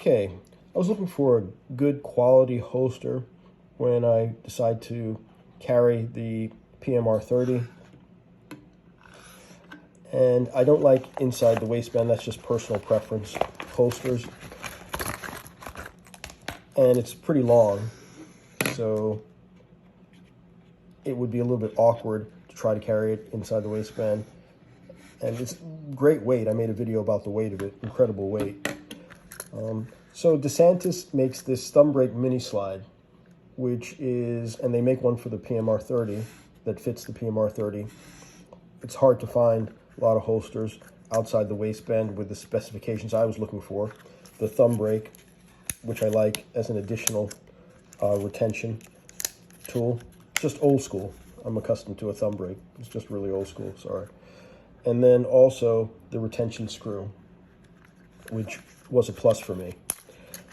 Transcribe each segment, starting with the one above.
Okay, I was looking for a good quality holster when I decide to carry the PMR 30. And I don't like inside the waistband, that's just personal preference holsters. And it's pretty long, so it would be a little bit awkward to try to carry it inside the waistband. And it's great weight. I made a video about the weight of it, incredible weight. So DeSantis makes this thumb brake mini slide, which is, and they make one for the PMR 30 that fits the PMR 30. It's hard to find a lot of holsters outside the waistband with the specifications I was looking for. The thumb brake, which I like as an additional retention tool. Just old school. I'm accustomed to a thumb brake. It's just really old school, sorry. And then also the retention screw, which was a plus for me.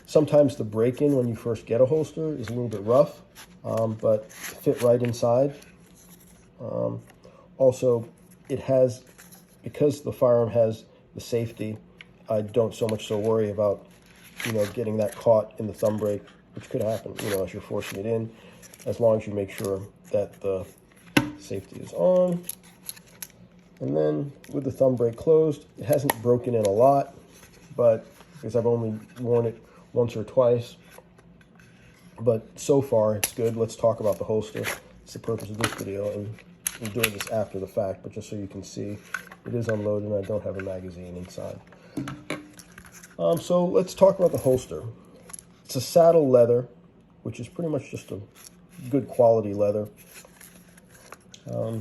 Sometimes the break-in when you first get a holster is a little bit rough, but fit right inside. Also, it has, because the firearm has the safety, I don't so worry about, getting that caught in the thumb brake, which could happen, as you're forcing it in, as long as you make sure that the safety is on. And then with the thumb brake closed, it hasn't broken in a lot, but because I've only worn it once or twice, but so far it's good. Let's talk about the holster. It's the purpose of this video, and I'm doing this after the fact, but just so you can see, it is unloaded and I don't have a magazine inside. So let's talk about the holster. It's a saddle leather, which is pretty much just a good quality leather. I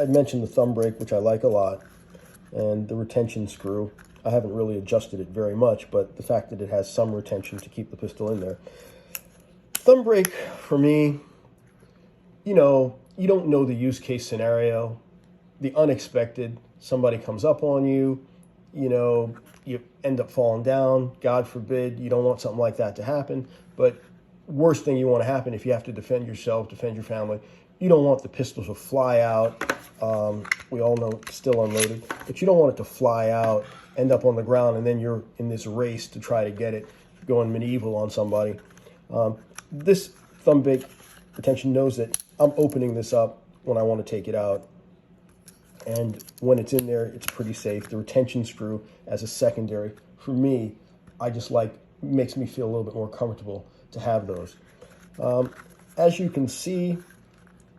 mentioned the thumb brake, which I like a lot, and the retention screw. I haven't really adjusted it very much, but the fact that it has some retention to keep the pistol in there. Thumb brake, for me, you don't know the use case scenario, the unexpected. Somebody comes up on you, you end up falling down. God forbid, you don't want something like that to happen. But worst thing you want to happen if you have to defend yourself, defend your family, you don't want the pistol to fly out. We all know it's still unloaded, but you don't want it to fly out, end up on the ground, and then you're in this race to try to get it, going medieval on somebody. This thumb brake retention knows that I'm opening this up when I want to take it out. And when it's in there, it's pretty safe. The retention screw as a secondary, for me, makes me feel a little bit more comfortable to have those. As you can see,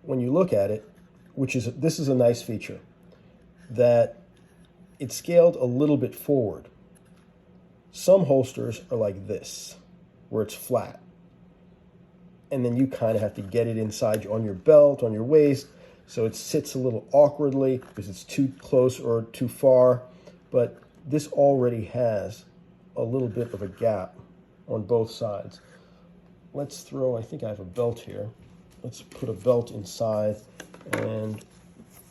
when you look at it, this is a nice feature, that it's scaled a little bit forward. Some holsters are like this, where it's flat. And then you kind of have to get it inside on your belt, on your waist, so it sits a little awkwardly because it's too close or too far. But this already has a little bit of a gap on both sides. I think I have a belt here. Let's put a belt inside and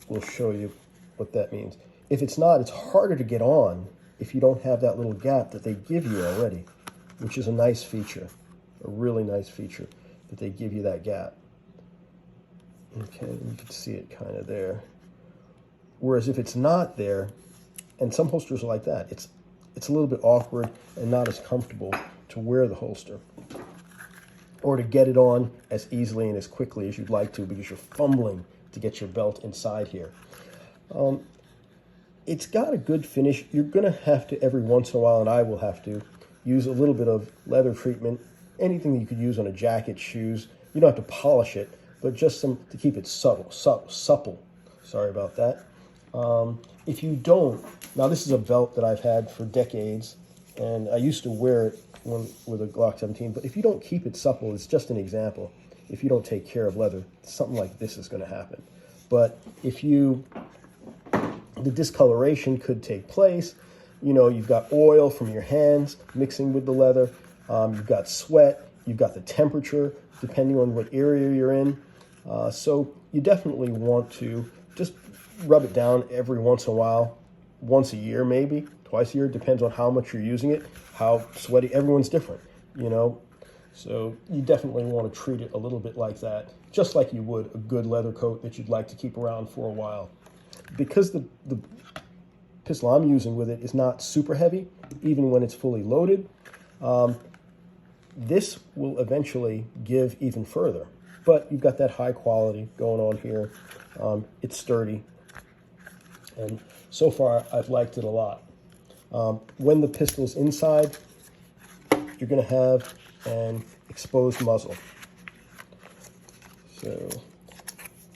we'll show you what that means. If it's not, it's harder to get on if you don't have that little gap that they give you already, which is a nice feature, a really nice feature, that they give you that gap. Okay, you can see it kind of there. Whereas if it's not there, and some holsters are like that, it's a little bit awkward and not as comfortable to wear the holster, or to get it on as easily and as quickly as you'd like to because you're fumbling to get your belt inside here. It's got a good finish. You're going to have to, every once in a while, and I will have to, use a little bit of leather treatment, anything that you could use on a jacket, shoes. You don't have to polish it, but just to keep it supple. Sorry about that. If you don't, now this is a belt that I've had for decades, and I used to wear it with a Glock 17, but if you don't keep it supple, it's just an example. If you don't take care of leather, something like this is going to happen. But the discoloration could take place. You've got oil from your hands mixing with the leather. You've got sweat. You've got the temperature, depending on what area you're in. So you definitely want to just rub it down every once in a while, once a year maybe, twice a year, depends on how much you're using it, how sweaty. Everyone's different, So you definitely want to treat it a little bit like that, just like you would a good leather coat that you'd like to keep around for a while. Because the pistol I'm using with it is not super heavy, even when it's fully loaded. This will eventually give even further, but you've got that high quality going on here. It's sturdy, and so far I've liked it a lot. When the pistol's inside, you're going to have an exposed muzzle. So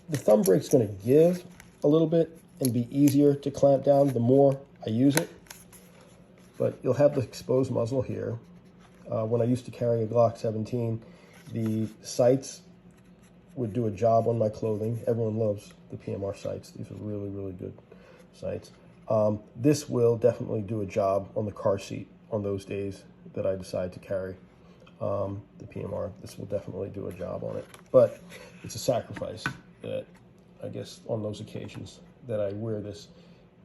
the thumb brake's going to give a little bit and be easier to clamp down the more I use it. But you'll have the exposed muzzle here. When I used to carry a Glock 17, the sights would do a job on my clothing. Everyone loves the PMR sights. These are really, really good sights. This will definitely do a job on the car seat on those days that I decide to carry the PMR. This will definitely do a job on it. But it's a sacrifice that I guess on those occasions that I wear this,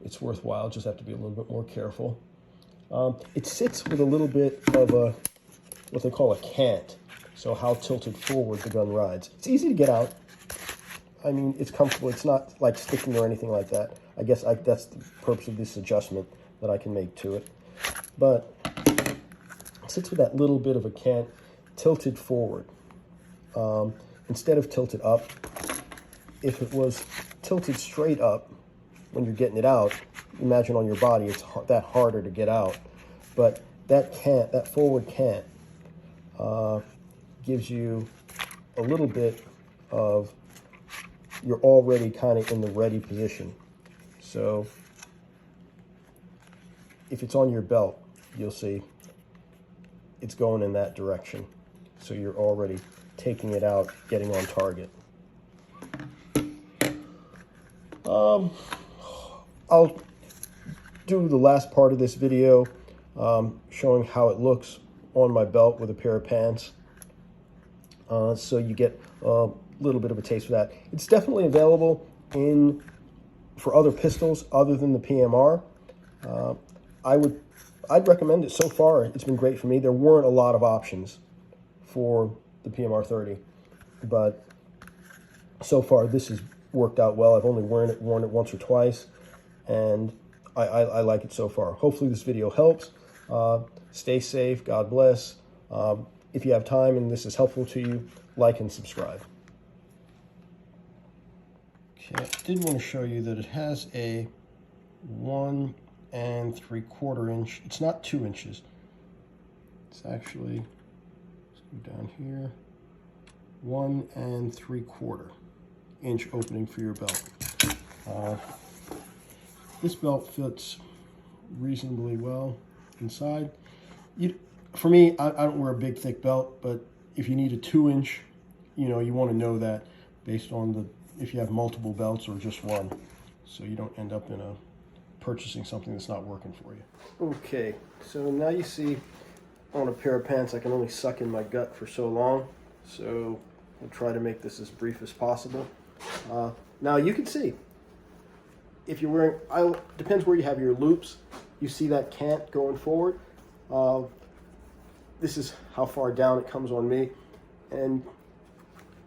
it's worthwhile. Just have to be a little bit more careful. It sits with a little bit of a, what they call a cant. So how tilted forward the gun rides. It's easy to get out. I mean, it's comfortable. It's not like sticking or anything like that. I guess that's the purpose of this adjustment that I can make to it. But it sits with that little bit of a cant tilted forward. Instead of tilted up, if it was tilted straight up when you're getting it out, imagine on your body it's that harder to get out. But that cant, that forward cant, gives you a little bit of, you're already kind of in the ready position. So if it's on your belt, you'll see it's going in that direction. So you're already taking it out, getting on target. I'll do the last part of this video showing how it looks on my belt with a pair of pants. So you get a little bit of a taste for that. It's definitely available for other pistols other than the PMR. I'd recommend it. So far, it's been great for me. There weren't a lot of options for the PMR 30, but so far this has worked out well. I've only worn it once or twice, and I like it so far. Hopefully this video helps. Stay safe. God bless. If you have time and this is helpful to you, like and subscribe. Okay, I did want to show you that it has a 1 3/4 inch. It's not 2 inches. It's actually, let's go down here, 1 3/4 inch opening for your belt. This belt fits reasonably well inside. For me, I don't wear a big thick belt, but if you need a 2 inch, you want to know that based on if you have multiple belts or just one, so you don't end up purchasing something that's not working for you. Okay, so now you see on a pair of pants I can only suck in my gut for so long, so I'll try to make this as brief as possible. Now you can see if you're wearing, depends where you have your loops, you see that cant going forward. This is how far down it comes on me, and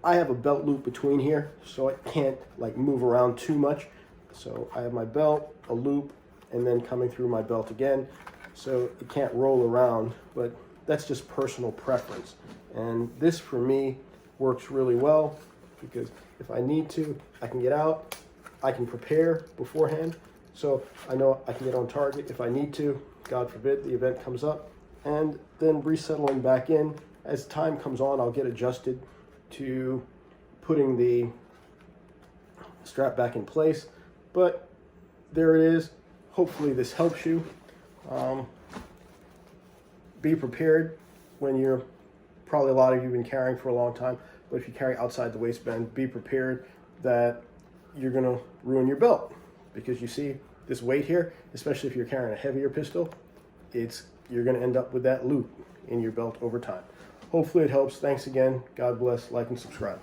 I have a belt loop between here, so it can't like move around too much. So I have my belt, a loop, and then coming through my belt again, so it can't roll around, but that's just personal preference. And this for me works really well because if I need to, I can get out, I can prepare beforehand, so I know I can get on target if I need to. God forbid the event comes up, and then resettling back in. As time comes on, I'll get adjusted to putting the strap back in place, but there it is. Hopefully this helps you. Be prepared when probably a lot of you have been carrying for a long time, but if you carry outside the waistband, be prepared that you're gonna ruin your belt, because you see this weight here, especially if you're carrying a heavier pistol, you're gonna end up with that loop in your belt over time. Hopefully it helps. Thanks again. God bless. Like and subscribe.